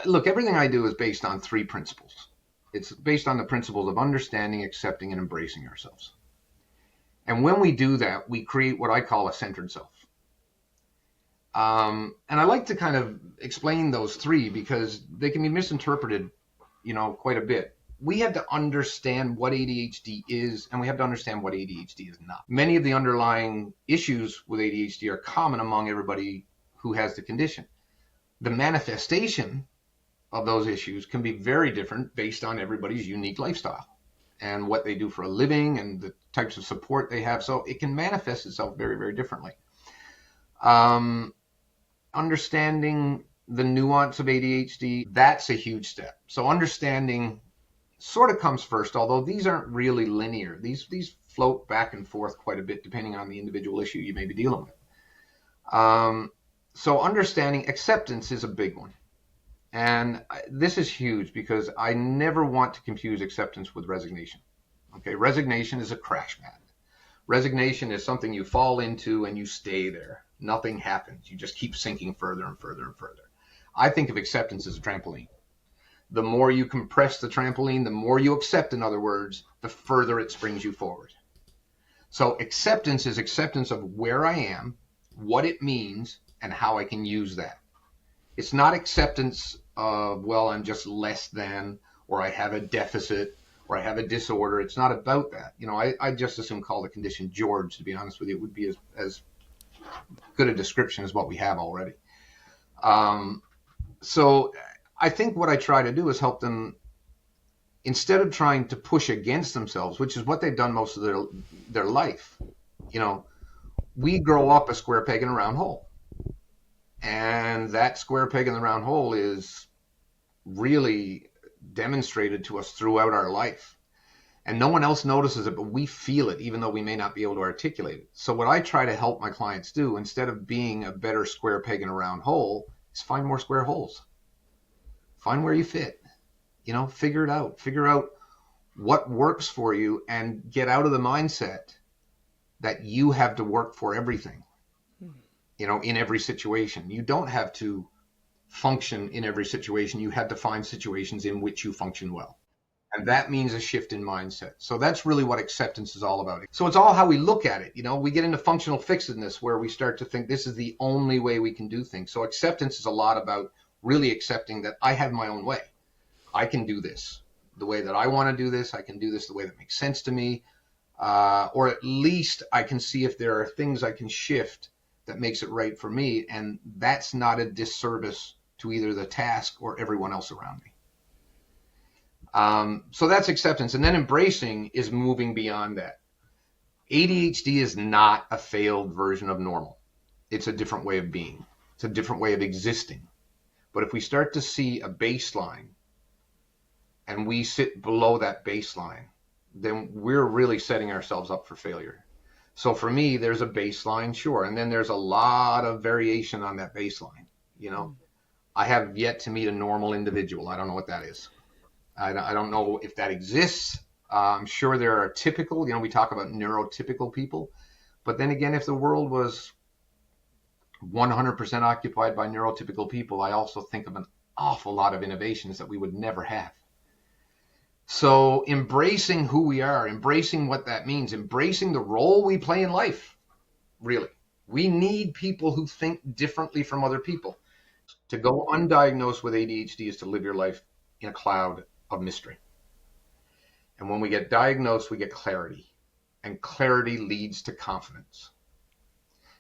Look, everything I do is based on three principles. It's based on the principles of understanding, accepting, and embracing ourselves. And when we do that, we create what I call a centered self. And I like to kind of explain those three because they can be misinterpreted, quite a bit. We have to understand what ADHD is, and we have to understand what ADHD is not. Many of the underlying issues with ADHD are common among everybody who has the condition. The manifestation of those issues can be very different based on everybody's unique lifestyle and what they do for a living and the types of support they have. So it can manifest itself very, very differently. Understanding the nuance of ADHD, that's a huge step. So understanding sort of comes first, although these aren't really linear. These float back and forth quite a bit depending on the individual issue you may be dealing with. So understanding acceptance is a big one. And this is huge because I never want to confuse acceptance with resignation. Okay, resignation is a crash pad. Resignation is something you fall into and you stay there. Nothing happens. You just keep sinking further and further and further. I think of acceptance as a trampoline. The more you compress the trampoline, the more you accept, in other words, the further it springs you forward. So acceptance is acceptance of where I am, what it means, and how I can use that. It's not acceptance of, well, I'm just less than, or I have a deficit, or I have a disorder. It's not about that. I just assume call the condition George, to be honest with you. It would be as good a description as what we have already. So I think what I try to do is help them, instead of trying to push against themselves, which is what they've done most of their life. We grow up a square peg in a round hole. And that square peg in the round hole is really demonstrated to us throughout our life. And no one else notices it, but we feel it, even though we may not be able to articulate it. So what I try to help my clients do, instead of being a better square peg in a round hole, is find more square holes. Find where you fit. Figure it out. Figure out what works for you and get out of the mindset that you have to work for everything. In every situation. You don't have to function in every situation. You have to find situations in which you function well. And that means a shift in mindset. So that's really what acceptance is all about. So it's all how we look at it. We get into functional fixedness where we start to think this is the only way we can do things. So acceptance is a lot about really accepting that I have my own way. I can do this the way that I want to do this. I can do this the way that makes sense to me. Or at least I can see if there are things I can shift that makes it right for me, and that's not a disservice to either the task or everyone else around me. So that's acceptance. And then embracing is moving beyond that. ADHD is not a failed version of normal. It's a different way of being. It's a different way of existing. But if we start to see a baseline and we sit below that baseline, then we're really setting ourselves up for failure. So for me, there's a baseline, sure. And then there's a lot of variation on that baseline. I have yet to meet a normal individual. I don't know what that is. I don't know if that exists. I'm sure there are typical, we talk about neurotypical people. But then again, if the world was 100% occupied by neurotypical people, I also think of an awful lot of innovations that we would never have. So embracing who we are, embracing what that means, embracing the role we play in life, really. We need people who think differently from other people. To go undiagnosed with ADHD is to live your life in a cloud of mystery. And when we get diagnosed, we get clarity. And clarity leads to confidence.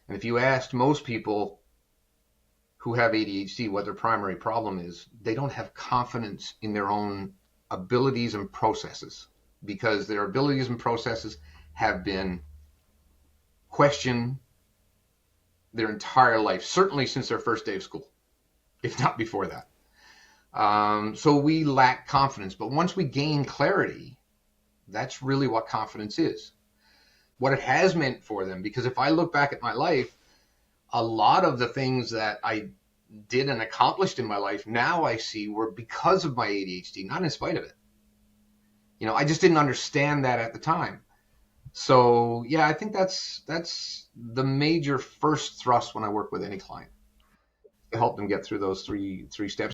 And if you asked most people who have ADHD what their primary problem is, they don't have confidence in their own abilities and processes, because their abilities and processes have been questioned their entire life, certainly since their first day of school, if not before that. So we lack confidence. But once we gain clarity, that's really what confidence is. What it has meant for them, because if I look back at my life, a lot of the things that I did and accomplished in my life now I see were because of my ADHD, not in spite of it. I just didn't understand that at the time. So yeah, I think that's the major first thrust when I work with any client, to help them get through those three steps.